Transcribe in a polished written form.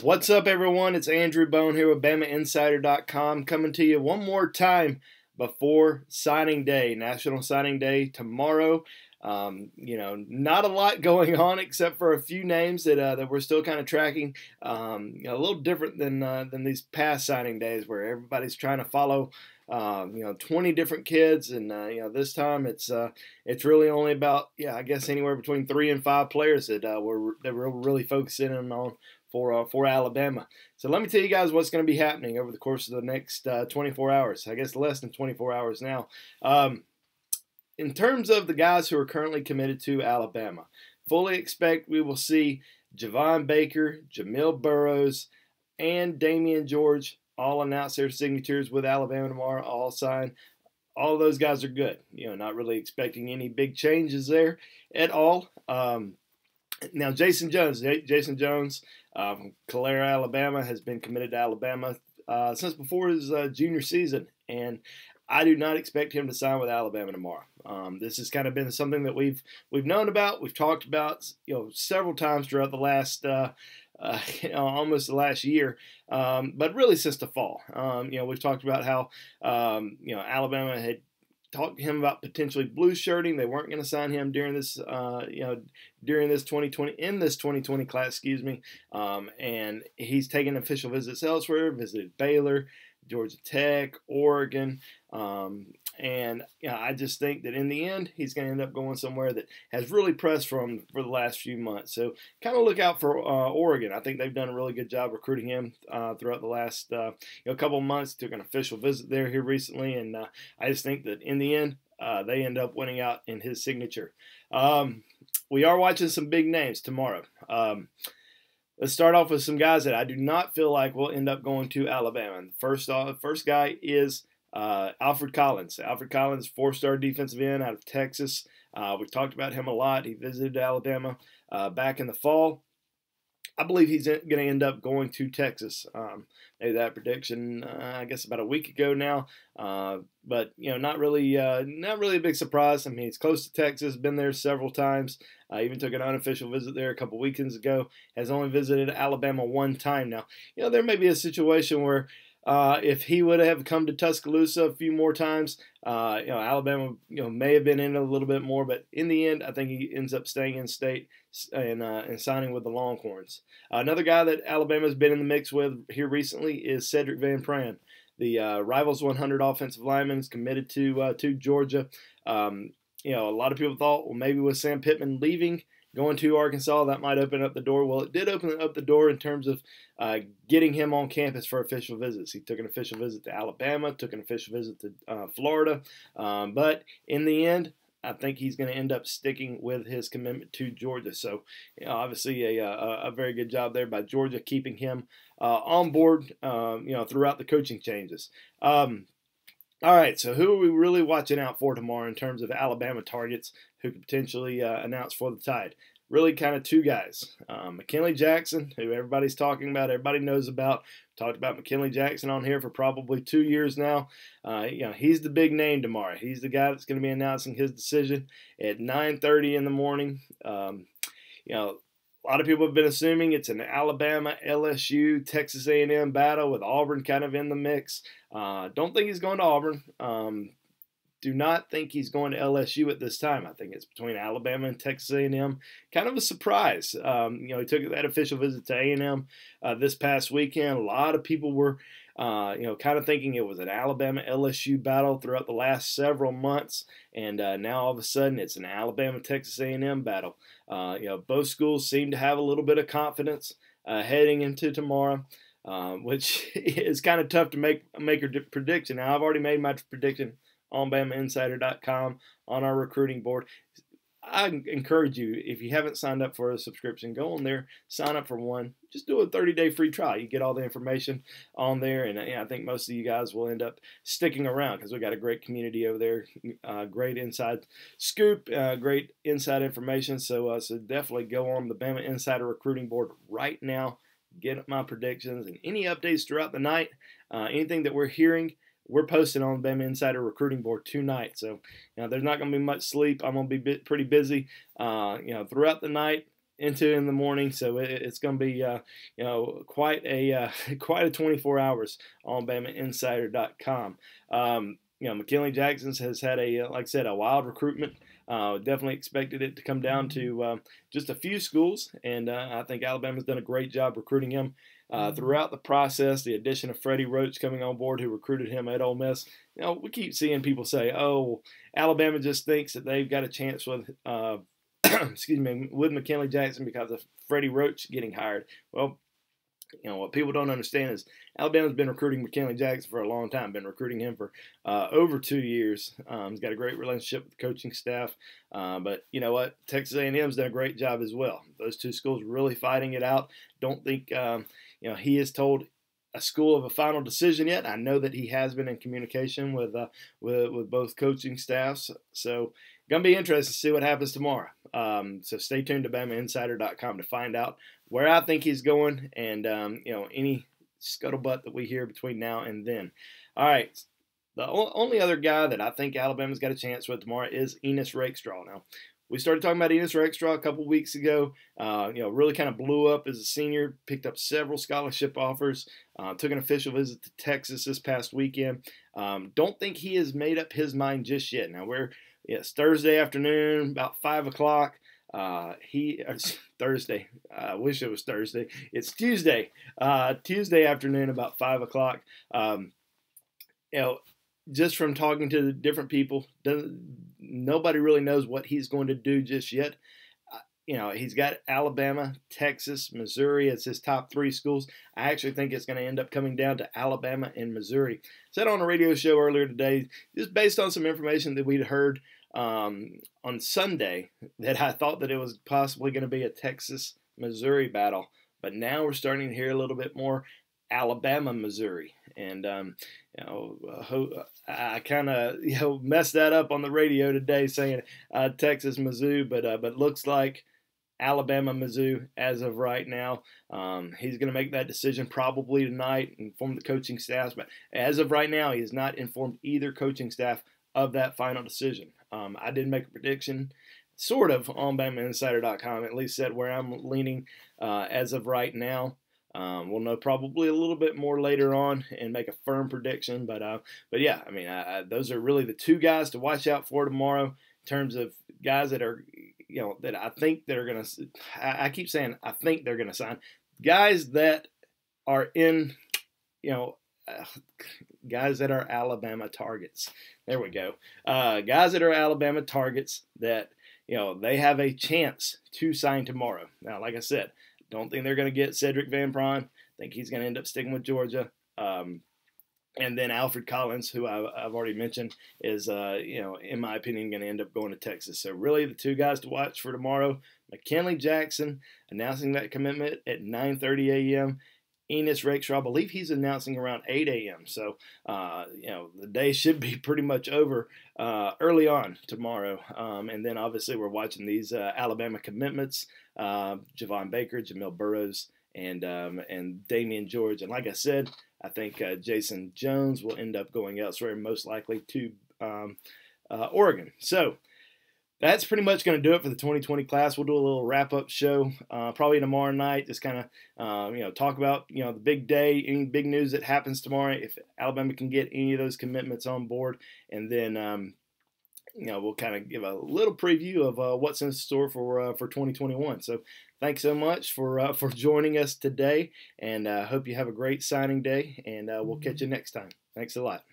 What's up, everyone? It's Andrew Bone here with BamaInsider.com, coming to you one more time before signing day, National Signing Day tomorrow. Not a lot going on except for a few names that we're still kind of tracking. A little different than these past signing days where everybody's trying to follow 20 different kids, and this time it's really only about I guess anywhere between 3 and 5 players that we're really focusing on for Alabama. So let me tell you guys what's going to be happening over the course of the next 24 hours. I guess less than 24 hours now. In terms of the guys who are currently committed to Alabama, fully expect we will see Javon Baker, Jamil Burroughs, and Damian George all announce their signatures with Alabama tomorrow, all signed. All of those guys are good. Not really expecting any big changes there at all. Now, Jason Jones from Calera, Alabama, has been committed to Alabama since before his junior season, and I do not expect him to sign with Alabama tomorrow. This has kind of been something that we've known about, we've talked about, several times throughout the last almost the last year, but really since the fall. We've talked about how Alabama had talked to him about potentially Blueshirting. They weren't going to sign him during this, during this 2020 class, excuse me. And he's taken official visits elsewhere, visited Baylor, Georgia Tech, Oregon, and I just think that in the end he's going to end up going somewhere that has really pressed for him for the last few months. So kind of look out for Oregon. I think they've done a really good job recruiting him throughout the last couple of months. Took an official visit there here recently, and I just think that in the end they end up winning out in his signature. We are watching some big names tomorrow. Let's start off with some guys that I do not feel like will end up going to Alabama. First guy is Alfred Collins. Alfred Collins, 4-star defensive end out of Texas. We've talked about him a lot. He visited Alabama back in the fall. I believe he's going to end up going to Texas. Made that prediction, I guess, about a week ago now. But not really a big surprise. I mean, he's close to Texas. Been there several times. Even took an unofficial visit there a couple weekends ago. Has only visited Alabama one time now. There may be a situation where if he would have come to Tuscaloosa a few more times, Alabama, may have been in a little bit more. But in the end, I think he ends up staying in state and signing with the Longhorns. Another guy that Alabama's been in the mix with here recently is Cedric Vaughn. The Rivals 100 offensive lineman is committed to Georgia. A lot of people thought, well, maybe with Sam Pittman leaving, going to Arkansas, that might open up the door. Well, it did open up the door in terms of getting him on campus for official visits. He took an official visit to Alabama, took an official visit to Florida. But in the end, I think he's going to end up sticking with his commitment to Georgia. So, obviously a very good job there by Georgia keeping him on board, throughout the coaching changes. All right, so who are we really watching out for tomorrow in terms of Alabama targets who could potentially announce for the Tide? Really kind of two guys. McKinley Jackson, who everybody's talking about, everybody knows about. Talked about McKinley Jackson on here for probably 2 years now. He's the big name tomorrow. He's the guy that's going to be announcing his decision at 9:30 in the morning. A lot of people have been assuming it's an Alabama, LSU, Texas A&M battle with Auburn kind of in the mix. Don't think he's going to Auburn. Do not think he's going to LSU at this time. I think it's between Alabama and Texas A&M. Kind of a surprise. He took that official visit to A&M this past weekend. A lot of people were, kind of thinking it was an Alabama-LSU battle throughout the last several months, and now all of a sudden it's an Alabama-Texas A&M battle. Both schools seem to have a little bit of confidence heading into tomorrow, which is kind of tough to make a prediction. Now, I've already made my prediction on BamaInsider.com on our recruiting board. I encourage you, if you haven't signed up for a subscription, go on there, sign up for one. Just do a 30-day free trial. You get all the information on there, and I think most of you guys will end up sticking around because we got a great community over there, great inside scoop, great inside information. So definitely go on the Bama Insider recruiting board right now. Get my predictions and any updates throughout the night. Anything that we're hearing, we're posting on the Bama Insider recruiting board tonight. So, there's not going to be much sleep. I'm going to be pretty busy, throughout the night. into in the morning, so it's going to be quite a quite a 24 hours on BamaInsider.com. McKinley Jackson has had like I said, a wild recruitment. Definitely expected it to come down to just a few schools, and I think Alabama's done a great job recruiting him. Throughout the process, the addition of Freddie Roach coming on board, who recruited him at Ole Miss, we keep seeing people say, "Oh, Alabama just thinks that they've got a chance with, excuse me, with McKinley Jackson because of Freddie Roach getting hired." Well, what people don't understand is Alabama's been recruiting McKinley Jackson for a long time, been recruiting him for over 2 years. He's got a great relationship with the coaching staff. But you know what? Texas A&M's done a great job as well. Those two schools really fighting it out. Don't think he has told a school of a final decision yet. I know that he has been in communication with both coaching staffs. So going to be interesting to see what happens tomorrow. So stay tuned to BamaInsider.com to find out where I think he's going and, any scuttlebutt that we hear between now and then. All right. The only other guy that I think Alabama's got a chance with tomorrow is Enos Rakestraw. Now, we started talking about Enos Rakestraw a couple weeks ago. Really kind of blew up as a senior, picked up several scholarship offers, took an official visit to Texas this past weekend. Don't think he has made up his mind just yet. Now, it's Thursday afternoon, about 5 o'clock. Thursday. I wish it was Thursday. It's Tuesday. Tuesday afternoon, about 5 o'clock. Just from talking to the different people, nobody really knows what he's going to do just yet. He's got Alabama, Texas, Missouri as his top 3 schools. I actually think it's going to end up coming down to Alabama and Missouri. Said on a radio show earlier today, just based on some information that we'd heard on Sunday, that I thought that it was possibly going to be a Texas-Missouri battle. But now we're starting to hear a little bit more Alabama-Missouri. And, I kind of messed that up on the radio today saying Texas-Mizzou, but looks like Alabama-Mizzou as of right now. He's going to make that decision probably tonight and inform the coaching staff. But as of right now, he has not informed either coaching staff of that final decision. I did make a prediction, sort of, on BamaInsider.com, at least said where I'm leaning as of right now. We'll know probably a little bit more later on and make a firm prediction. But yeah, I mean, those are really the 2 guys to watch out for tomorrow in terms of guys that are, that I think they're going to, I keep saying I think they're going to sign. Guys that are in, guys that are Alabama targets. There we go. Guys that are Alabama targets that, they have a chance to sign tomorrow. Now, like I said, don't think they're going to get Cedric Vaughn. Think he's going to end up sticking with Georgia. And then Alfred Collins, who I've already mentioned, is, in my opinion, going to end up going to Texas. So really the 2 guys to watch for tomorrow, McKinley Jackson announcing that commitment at 9:30 a.m., Enos Rakestraw, I believe he's announcing around 8 a.m. So, the day should be pretty much over early on tomorrow. And then obviously we're watching these Alabama commitments, Javon Baker, Jamil Burroughs, and Damian George. And like I said, I think Jason Jones will end up going elsewhere, most likely to Oregon. So that's pretty much going to do it for the 2020 class. We'll do a little wrap-up show probably tomorrow night, just kind of talk about the big day, any big news that happens tomorrow, if Alabama can get any of those commitments on board, and then we'll kind of give a little preview of what's in store for 2021. So thanks so much for joining us today, and hope you have a great signing day, and we'll catch you next time. Thanks a lot.